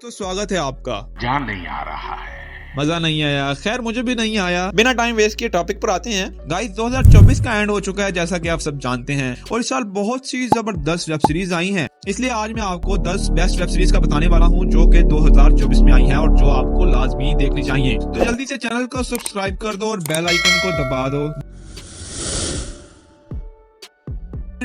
दोस्तों स्वागत है आपका। जान नहीं आ रहा है, मजा नहीं आया, खैर मुझे भी नहीं आया। बिना टाइम वेस्ट किए टॉपिक पर आते हैं। गाइस 2024 का एंड हो चुका है जैसा कि आप सब जानते हैं, और इस साल बहुत सी जबरदस्त वेब सीरीज आई हैं। इसलिए आज मैं आपको 10 बेस्ट वेब सीरीज का बताने वाला हूं जो कि 2024 में आई हैं और जो आपको लाजमी देखनी चाहिए। तो जल्दी से चैनल को सब्सक्राइब कर दो और बेल आइकन को दबा दो।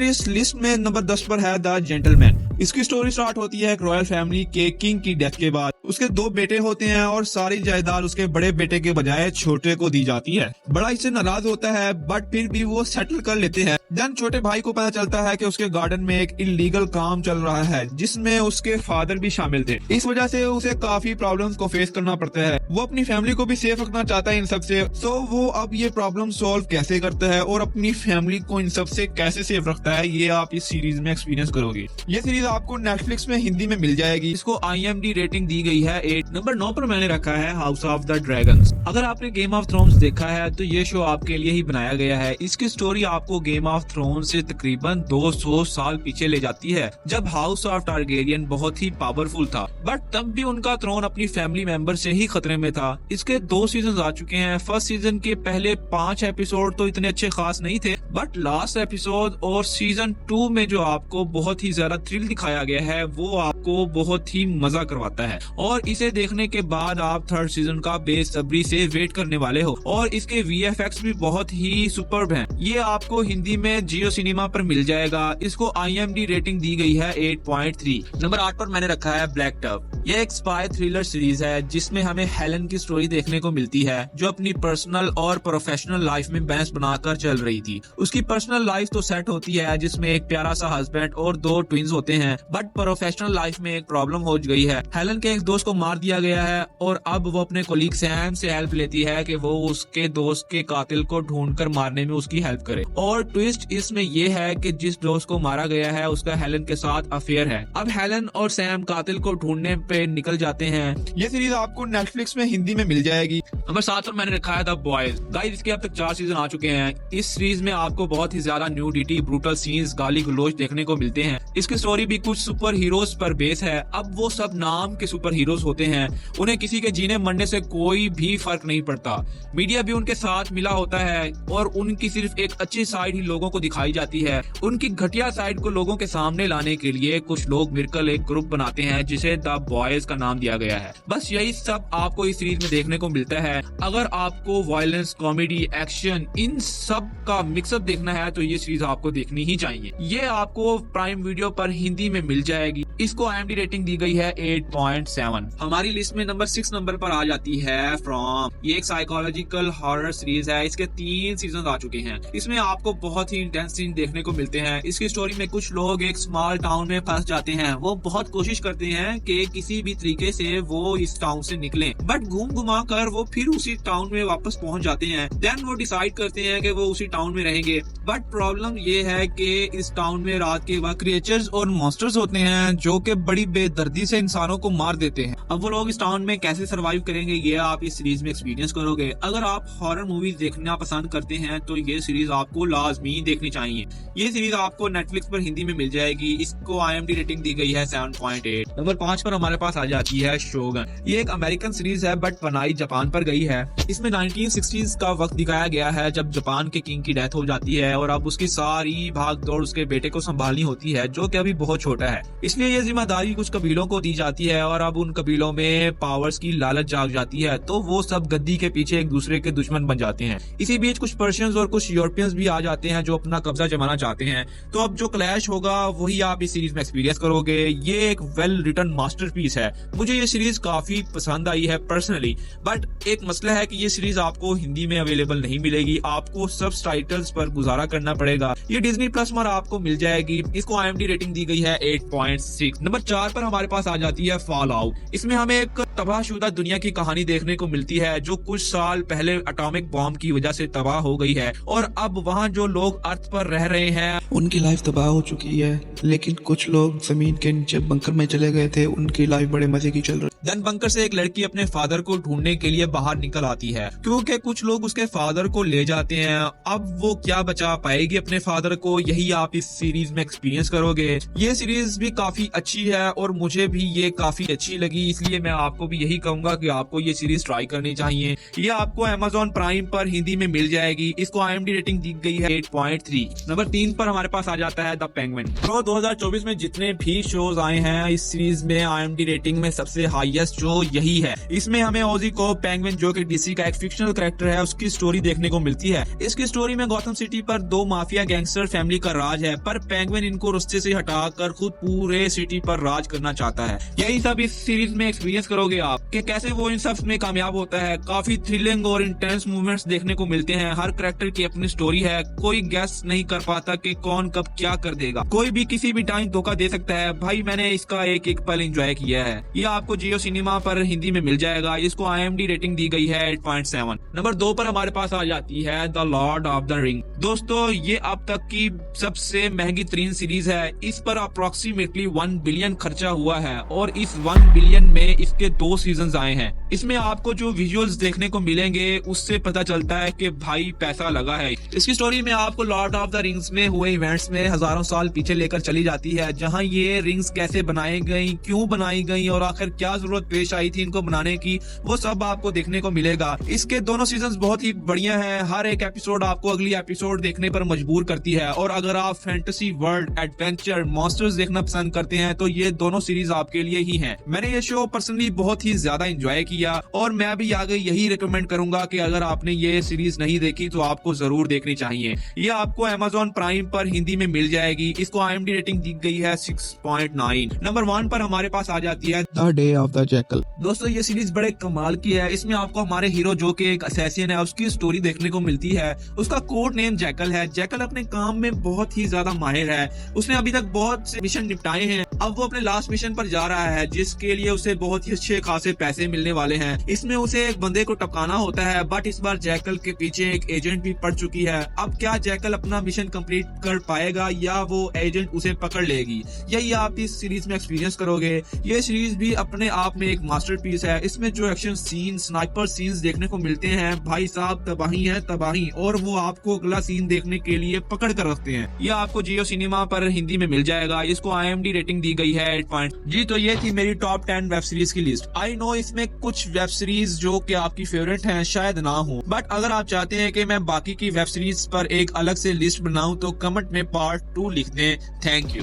इस लिस्ट में नंबर 10 पर है द जेंटलमैन। इसकी स्टोरी स्टार्ट होती है एक रॉयल फैमिली के किंग की डेथ के बाद। उसके 2 बेटे होते हैं और सारी जायदाद उसके बड़े बेटे के बजाय छोटे को दी जाती है। बड़ा इससे नाराज होता है बट फिर भी वो सेटल कर लेते हैं। देन छोटे भाई को पता चलता है कि उसके गार्डन में एक इलीगल काम चल रहा है जिसमें उसके फादर भी शामिल थे। इस वजह से उसे काफी प्रॉब्लम्स को फेस करना पड़ता है। वो अपनी फैमिली को भी सेफ रखना चाहता है इन सब से। सो वो अब ये प्रॉब्लम सॉल्व कैसे करता है और अपनी फैमिली को इन सब से कैसे सेफ रखता है, ये आप इस सीरीज में एक्सपीरियंस करोगे। ये सीरीज आपको नेटफ्लिक्स में हिंदी में मिल जाएगी। इसको IMDb रेटिंग दी गई है 8। नंबर 9 पर मैंने रखा है हाउस ऑफ द ड्रैगन्स। अगर आपने गेम ऑफ थ्रोन्स देखा है तो ये शो आपके लिए ही बनाया गया है। इसकी स्टोरी आपको गेम ऑफ थ्रोन्स से तकरीबन 200 साल पीछे ले जाती है, जब हाउस ऑफ टारगेरियन बहुत ही पावरफुल था, बट तब भी उनका थ्रोन अपनी फैमिली मेंबर से ही खतरे में था। इसके 2 सीजन आ चुके हैं। फर्स्ट सीजन के पहले 5 एपिसोड तो इतने अच्छे खास नहीं थे, बट लास्ट एपिसोड और सीजन 2 में जो आपको बहुत ही ज्यादा थ्रिल दिखाया गया है वो आपको बहुत ही मजा करवाता है। और इसे देखने के बाद आप थर्ड सीजन का बेसब्री से वेट करने वाले हो। और इसके VFX भी बहुत ही सुपर्ब हैं। ये आपको हिंदी में जियो सिनेमा पर मिल जाएगा। इसको IMDb रेटिंग दी गई है 8.3। नंबर 8 पर मैंने रखा है ब्लैक टफ। यह एक स्पाई थ्रिलर सीरीज है जिसमें हमें हेलन की स्टोरी देखने को मिलती है जो अपनी पर्सनल और प्रोफेशनल लाइफ में बैलेंस बनाकर चल रही थी। उसकी पर्सनल लाइफ तो सेट होती है जिसमें एक प्यारा सा हस्बैंड और 2 ट्विंस होते हैं, बट प्रोफेशनल लाइफ में एक प्रॉब्लम हो गई है। हेलन के एक दोस्त को मार दिया गया है और अब वो अपने कोलीग सैम से हेल्प लेती है कि वो उसके दोस्त के कातिल को ढूंढकर मारने में उसकी हेल्प करे। और ट्विस्ट इसमें ये है कि जिस दोस्त को मारा गया है उसका हेलन के साथ अफेयर है। अब हेलन और सैम कातिल को ढूंढने पे निकल जाते हैं। ये सीरीज आपको नेटफ्लिक्स में हिंदी में मिल जाएगी। नंबर 7 पर मैंने रखा है द बॉयज। गाइस इसके अब तक 4 सीजन आ चुके हैं। इस सीरीज में आपको बहुत ही ज्यादा न्यूडिटी, ब्रूटल सीन्स, गाली गलौज देखने को मिलते हैं। इसकी स्टोरी भी कुछ सुपर हीरोज पर बेस है। अब वो सब नाम के सुपर हीरोज होते हैं, उन्हें किसी के जीने मरने से कोई भी फर्क नहीं पड़ता। मीडिया भी उनके साथ मिला होता है और उनकी सिर्फ एक अच्छी साइड ही लोगों को दिखाई जाती है। उनकी घटिया साइड को लोगों के सामने लाने के लिए कुछ लोग मिलकर एक ग्रुप बनाते हैं जिसे द बॉयज का नाम दिया गया है। बस यही सब आपको इस सीरीज में देखने को मिलता है। अगर आपको वायलेंस, कॉमेडी, एक्शन इन सब का मिक्सअप देखना है तो ये सीरीज आपको देखनी ही चाहिए। ये आपको प्राइम वीडियो पर हिंदी में मिल जाएगी। इसको IMDb रेटिंग दी गई है 8.7। हमारी लिस्ट में नंबर 6 नंबर पर आ जाती है फ्रॉम। ये एक साइकोलॉजिकल हॉरर सीरीज है। इसके 3 सीजन आ चुके हैं। इसमें आपको बहुत ही इंटेंस सीन देखने को मिलते हैं। इसकी स्टोरी में कुछ लोग एक स्मॉल टाउन में फंस जाते हैं। वो बहुत कोशिश करते हैं कि किसी भी तरीके से वो इस टाउन से निकलें, बट घूम घुमा कर वो फिर उसी टाउन में वापस पहुंच जाते हैं। देन वो डिसाइड करते हैं कि वो उसी टाउन में रहेंगे, बट प्रॉब्लम ये है कि इस टाउन में रात के वक्त क्रिएचर्स और मॉन्स्टर्स होते हैं जो कि बड़ी बेदर्दी से इंसानों को मार देते हैं। अब वो लोग इस टाउन में कैसे सरवाइव करेंगे ये आप इस सीरीज में एक्सपीरियंस करोगे। अगर आप हॉरर मूवीज देखना पसंद करते हैं तो ये सीरीज आपको लाजमी देखनी चाहिए। ये सीरीज आपको नेटफ्लिक्स पर हिंदी में मिल जाएगी। इसको IMDb रेटिंग दी गई है 7.8। नंबर 5 पर हमारे पास आ जाती है शोगन। ये एक अमेरिकन सीरीज है बट बनाई जापान पर गई है। इसमें 1960s का वक्त दिखाया गया है जब जापान के किंग की डेथ हो जाती है और अब उसकी सारी भाग दौड़ उसके बेटे को संभालनी होती है जो कि अभी बहुत छोटा है। इसलिए ये जिम्मेदारी कुछ कबीलों को दी जाती है और अब उन कबीलों में पावर्स की लालच जाग जाती है तो वो सब गद्दी के पीछे एक दूसरे के दुश्मन बन जाते हैं। इसी बीच कुछ पर्शियंस और कुछ यूरोपियंस भी आ जाते हैं जो अपना कब्जा जमाना चाहते हैं। तो अब जो क्लैश होगा वही आप इस सीरीज में एक्सपीरियंस करोगे। ये एक वेल रिटन मास्टरपीस है। मुझे ये सीरीज काफी पसंद आई है पर्सनली, बट एक मसला है कि ये सीरीज आपको हिंदी में अवेलेबल नहीं मिलेगी। आपको सबटाइटल्स पर गुजारा करना पड़ेगा। ये डिज्नी प्लस पर आपको मिल जाएगी। इसको IMDb रेटिंग दी गई है 8.6। नंबर 4 पर हमारे पास आ जाती है फॉल आउट। इसमें हमें एक तबाहशुदा दुनिया की कहानी देखने को मिलती है जो कुछ साल पहले एटॉमिक बॉम्ब की वजह से तबाह हो गई है और अब वहाँ जो लोग अर्थ पर रह रहे हैं उनकी लाइफ तबाह हो चुकी है, लेकिन कुछ लोग जमीन के नीचे बंकर में चले गए थे, उनकी लाइफ बड़े मजे की चल रही। देन बंकर से एक लड़की अपने फादर को ढूंढने के लिए बाहर निकल आती है क्योंकि कुछ लोग उसके फादर को ले जाते हैं। अब वो क्या बचा पाएगी अपने फादर को, यही आप इस सीरीज में एक्सपीरियंस करोगे। ये सीरीज भी काफी अच्छी है और मुझे भी ये काफी अच्छी लगी, इसलिए मैं आपको भी यही कहूंगा कि आपको ये सीरीज ट्राई करनी चाहिए। ये आपको Amazon प्राइम पर हिंदी में मिल जाएगी। इसको IMDb रेटिंग दी गई है 8.3। नंबर 3 पर हमारे पास आ जाता है द पेंगुइन। तो 2024 में जितने भी शोज आए हैं इस सीरीज में IMDb रेटिंग में सबसे हाईएस्ट शो यही है। इसमें हमें ऑजी को पेंगुइन, जो कि DC का एक फिक्शनल कैरेक्टर है, उसकी स्टोरी देखने को मिलती है। इसकी स्टोरी में गौतम सिटी पर 2 माफिया गैंगस्टर फैमिली का राज है, पर पेंगुइन इनको रास्ते से हटाकर खुद पूरे सिटी पर राज करना चाहता है। यही सब इस सीरीज में एक्सपीरियंस करोगे आप कि कैसे वो इन सब में कामयाब होता है। काफी थ्रिलिंग और इंटेंस मूवमेंट्स देखने को मिलते हैं। हर कैरेक्टर की अपनी स्टोरी है, कोई गेस नहीं कर पाता कि कौन कब क्या कर देगा। कोई भी किसी भी टाइम धोखा दे सकता है। भाई मैंने इसका एक एक पल एंजॉय किया है। ये आपको जियो सिनेमा पर हिंदी में मिल जाएगा। इसको IMDb रेटिंग दी गई है 8.7। नंबर 2 पर हमारे पास आ जाती है the Lord of the ring. दोस्तों ये अब तक की सबसे महंगी तरीन सीरीज है। इस पर अप्रोक्सीमेटली 1 बिलियन खर्चा हुआ है और इस 1 बिलियन में इसके 2 सीजन आए हैं। इसमें आपको जो विजुअल्स देखने को मिलेंगे उससे पता चलता है कि भाई पैसा लगा है। इसकी स्टोरी में आपको लॉर्ड ऑफ द रिंग्स में हुए इवेंट्स में हजारों साल पीछे लेकर चली जाती है, जहां ये रिंग्स कैसे बनाई गई, क्यों बनाई गई और आखिर क्या जरूरत पेश आई थी इनको बनाने की, वो सब आपको देखने को मिलेगा। इसके दोनों सीजन बहुत ही बढ़िया हैं। हर एक एपिसोड आपको अगली एपिसोड देखने पर मजबूर करती है और अगर आप फैंटेसी वर्ल्ड, एडवेंचर, मॉन्स्टर्स देखना पसंद करते हैं तो ये दोनों सीरीज आपके लिए ही हैं। मैंने ये शो पर्सनली बहुत ही ज्यादा एंजॉय किया और मैं भी आगे यही रिकमेंड करूंगा कि अगर आपने ये सीरीज नहीं देखी तो आपको जरूर देखनी चाहिए। ये आपको Amazon प्राइम पर हिंदी में मिल जाएगी। इसको IMDb रेटिंग दी गई है 6.9। नंबर 1 पर हमारे पास आ जाती है the day of the jackal. दोस्तों ये सीरीज बड़े कमाल की है। इसमें आपको हमारे हीरो, जो कि एक असैसिन है, उसकी स्टोरी देखने को मिलती है। उसका कोड नेम जैकल है। जैकल अपने काम में बहुत ही ज्यादा माहिर है। उसने अभी तक बहुत से मिशन निपटाए हैं। अब वो अपने लास्ट मिशन पर जा रहा है जिसके लिए उसे बहुत ही अच्छे खासे पैसे मिलने वाले हैं। इसमें उसे एक बंदे को टपकाना होता है, बट इस बार जैकल के पीछे एक एजेंट भी पड़ चुकी है। अब क्या जैकल अपना मिशन कंप्लीट कर पाएगा या वो एजेंट उसे पकड़ लेगी, यही आप इस सीरीज में एक्सपीरियंस करोगे। ये सीरीज भी अपने आप में एक मास्टरपीस है। इसमें जो एक्शन सीन, स्नाइपर सीन्स देखने को मिलते हैं, भाई साहब तबाही है तबाही, और वो आपको अगला सीन देखने के लिए पकड़ कर रखते हैं। यह आपको जियो सिनेमा पर हिंदी में मिल जाएगा। इसको IMDb रेटिंग दी गई है 8. जी तो ये थी मेरी टॉप 10 वेब सीरीज की लिस्ट। आई नो इसमें कुछ वेब सीरीज जो कि आपकी फेवरेट हैं शायद ना हो, बट अगर आप चाहते हैं कि मैं बाकी की वेब सीरीज पर एक अलग से लिस्ट बनाऊं तो कमेंट में पार्ट 2 लिख दें। Thank you.